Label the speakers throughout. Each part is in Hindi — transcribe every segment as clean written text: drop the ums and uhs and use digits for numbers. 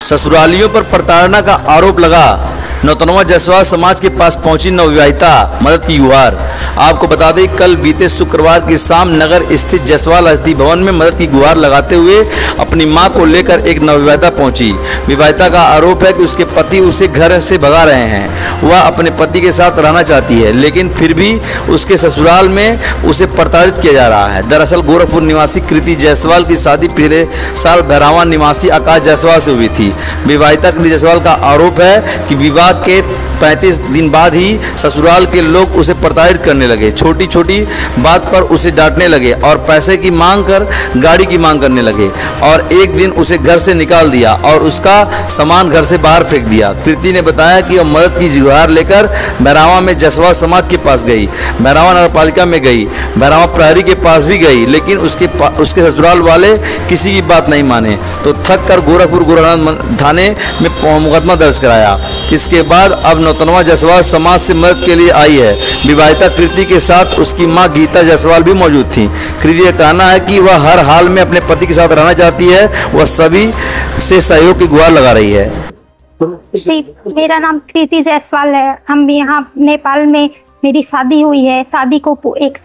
Speaker 1: ससुरालियों पर प्रताड़ना का आरोप लगा। नौतनवा जायसवाल समाज के पास पहुंची नवविवाहिता, मदद की गुहार। आपको बता दें, कल बीते शुक्रवार की शाम नगर स्थित जायसवाल अतिथि भवन में मदद की गुहार लगाते हुए अपनी मां को लेकर एक नवविवाहिता पहुंची। विवाहिता का आरोप है कि उसके पति उसे घर से भगा रहे हैं। वह अपने पति के साथ रहना चाहती है, लेकिन फिर भी उसके ससुराल में उसे प्रताड़ित किया जा रहा है। दरअसल गोरखपुर निवासी कृति जायसवाल की शादी पिछले साल भैरावा निवासी आकाश जायसवाल से हुई थी। विवाहिता कृति जायसवाल का आरोप है कि विवाह के 35 दिन बाद ही ससुराल के लोग उसे प्रताड़ित करने लगे। छोटी छोटी बात पर उसे डांटने लगे और पैसे की मांग कर गाड़ी की मांग करने लगे और एक दिन उसे घर से निकाल दिया और उसका सामान घर से बाहर फेंक दिया। कृति ने बताया कि वह मदद की गुहार लेकर भैरावा में जायसवाल समाज के पास गई, भैरावा नगरपालिका में गई, भैरावा प्रहरी के पास भी गई, लेकिन उसके ससुराल वाले किसी की बात नहीं माने तो थक कर गोरखपुर गोरखनाथ थाने में मुकदमा दर्ज कराया। इसके बाद अब नौतनवा जायसवाल समाज से मदद के लिए आई है। विवाहिता कृति के साथ उसकी मां गीता जायसवाल भी मौजूद थी। कृति का कहना है कि वह हर हाल में अपने पति के साथ रहना चाहती है। वह सभी से सहयोग की गुहार लगा रही है।
Speaker 2: मेरा नाम कृति जायसवाल है। हम यहाँ नेपाल में मेरी शादी हुई है। शादी को एक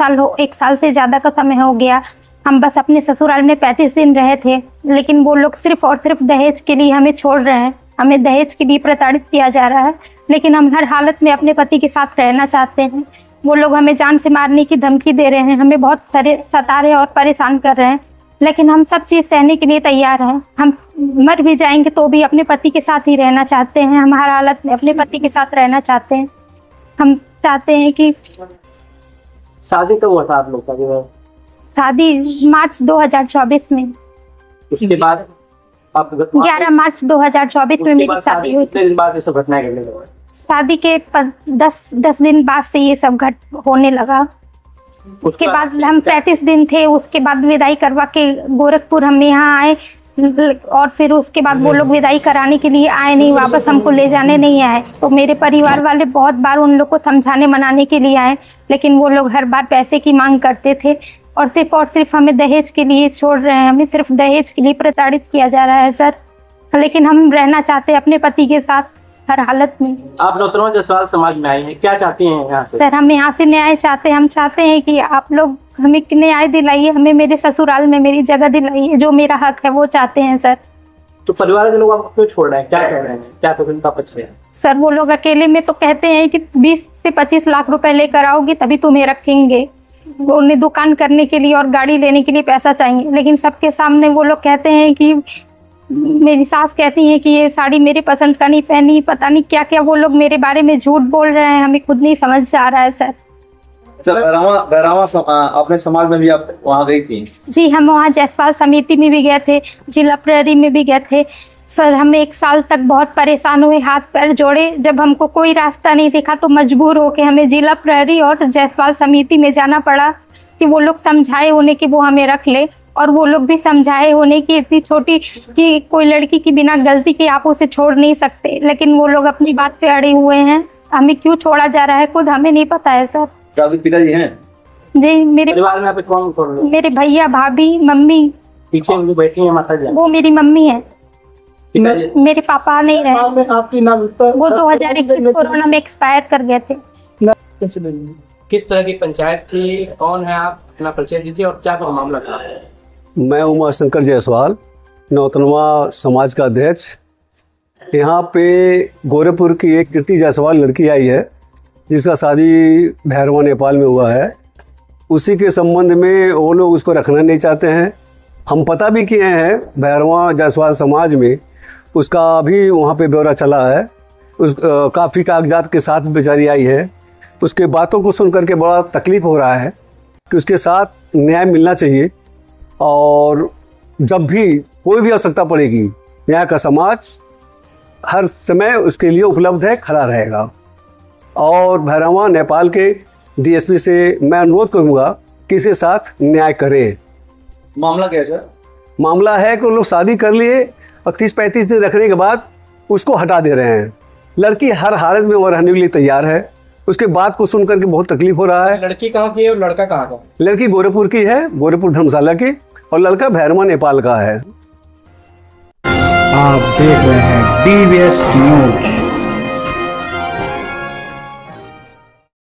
Speaker 2: साल से ज्यादा का समय हो गया। हम बस अपने ससुराल में 35 दिन रहे थे, लेकिन वो लोग सिर्फ और सिर्फ दहेज के लिए हमें छोड़ रहे हैं। हमें दहेज के लिए प्रताड़ित किया जा रहा है, लेकिन हम हर हालत में अपने पति के साथ रहना चाहते हैं। वो लोग हमें जान से मारने की धमकी दे रहे हैं, हमें बहुत सता रहे और परेशान कर रहे हैं, लेकिन हम सब चीज़ सहने के लिए तैयार हैं। हम मर भी जाएंगे तो भी अपने पति के साथ ही रहना चाहते हैं। हम हर हालत में अपने पति के साथ रहना चाहते हैं। हम चाहते हैं कि
Speaker 3: शादी कब हुआ था आप लोग का?
Speaker 2: शादी मार्च 2024 में।
Speaker 3: उसके बाद
Speaker 2: 11 मार्च 2024 में मेरी शादी हुई थी।
Speaker 3: बाद ये सब घटनाएं घटने लगा।
Speaker 2: शादी के 10 दिन बाद से ये सब होने लगा। उसके बाद हम 35 दिन थे। उसके बाद विदाई करवा के गोरखपुर हम यहाँ आए और फिर उसके बाद वो लोग विदाई कराने के लिए आए नहीं, वापस हमको ले जाने नहीं आए। तो मेरे परिवार वाले बहुत बार उन लोग को समझाने मनाने के लिए आए, लेकिन वो लोग हर बार पैसे की मांग करते थे और सिर्फ हमें दहेज के लिए छोड़ रहे हैं। हमें सिर्फ दहेज के लिए प्रताड़ित किया जा रहा है सर, लेकिन हम रहना चाहते हैं अपने पति के साथ हर हालत में।
Speaker 3: आप नौतनवा जायसवाल समाज में आई हैं, क्या चाहती हैं यहाँ से?
Speaker 2: सर, हम यहाँ से न्याय चाहते हैं। हम चाहते हैं कि आप लोग हमें न्याय दिलाइए, हमें मेरे ससुराल में मेरी जगह दिलाइए, जो मेरा हक है वो चाहते हैं सर।
Speaker 3: तो परिवार के लोग आपको क्यों छोड़ रहे हैं, क्या कह रहे हैं, क्या तो उनका पक्ष है?
Speaker 2: सर, वो लोग अकेले में तो कहते हैं कि 20 से 25 लाख रुपए लेकर आओगी तभी तुम्हें रखेंगे। उन्हें दुकान करने के लिए और गाड़ी लेने के लिए पैसा चाहिए, लेकिन सबके सामने वो लोग कहते हैं कि मेरी सास कहती है कि ये साड़ी मेरे पसंद का नहीं पहनी, पता नहीं क्या क्या वो लोग मेरे बारे में झूठ बोल रहे हैं। हमें खुद नहीं समझ आ रहा है सर।
Speaker 1: भैरावा अपने समाज में भी आप वहाँ गई थी?
Speaker 2: जी, हम वहाँ जायसवाल समिति में भी गए थे, जिला प्रहरी में भी गए थे सर। हम 1 साल तक बहुत परेशान हुए, हाथ पैर जोड़े। जब हमको कोई रास्ता नहीं दिखा तो मजबूर होके हमें जिला प्रहरी और जायसवाल समिति में जाना पड़ा कि वो लोग समझाए उन्हें कि वो हमें रख ले, और वो लोग भी समझाए उन्हें कि इतनी छोटी कि कोई लड़की की बिना गलती के आप उसे छोड़ नहीं सकते, लेकिन वो लोग अपनी बात पे अड़े हुए हैं। हमें क्यों छोड़ा जा रहा है खुद हमें नहीं पता है सर।
Speaker 1: आपके पिताजी हैं?
Speaker 2: जी, मेरे
Speaker 3: परिवार में आप कौन?
Speaker 2: मेरे भैया, भाभी, मम्मी।
Speaker 3: पीछे जो बैठी है माता जी,
Speaker 2: वो मेरी मम्मी है। मेरे पापा नहीं रहे,
Speaker 3: आपकी नाम
Speaker 2: वो 2021 कोरोना में एक्सपायर कर गए थे।
Speaker 3: किस तरह की पंचायत थी, कौन है आप, अपना परिचय दीजिए और क्या कोई मामला था?
Speaker 4: मैं उमाशंकर जायसवाल, नौतनवा समाज का अध्यक्ष। यहाँ पे गोरखपुर की एक कृति जायसवाल लड़की आई है जिसका शादी भैरवा नेपाल में हुआ है। उसी के संबंध में वो लोग उसको रखना नहीं चाहते हैं। हम पता भी किए हैं भैरवा जायसवाल समाज में, उसका भी वहाँ पे ब्यौरा चला है। उस काफ़ी कागजात के साथ बेचारी आई है। उसके बातों को सुन करके बड़ा तकलीफ़ हो रहा है कि उसके साथ न्याय मिलना चाहिए, और जब भी कोई भी आवश्यकता पड़ेगी यहाँ का समाज हर समय उसके लिए उपलब्ध है, खड़ा रहेगा। और भैरवा नेपाल के डीएसपी से मैं अनुरोध करूँगा कि इसके साथ न्याय करें।
Speaker 1: मामला क्या है सर?
Speaker 4: मामला है कि वो लोग शादी कर लिए और 30-35 दिन रखने के बाद उसको हटा दे रहे हैं। लड़की हर हालत में वो रहने के लिए तैयार है। उसके बात को सुन करके बहुत तकलीफ हो रहा है।
Speaker 3: लड़की कहाँ की है और लड़का कहाँ का?
Speaker 4: लड़की गोरखपुर की है, गोरखपुर धर्मशाला की, और लड़का भैरवा नेपाल का है।
Speaker 5: आप देख रहे हैं DVS न्यूज।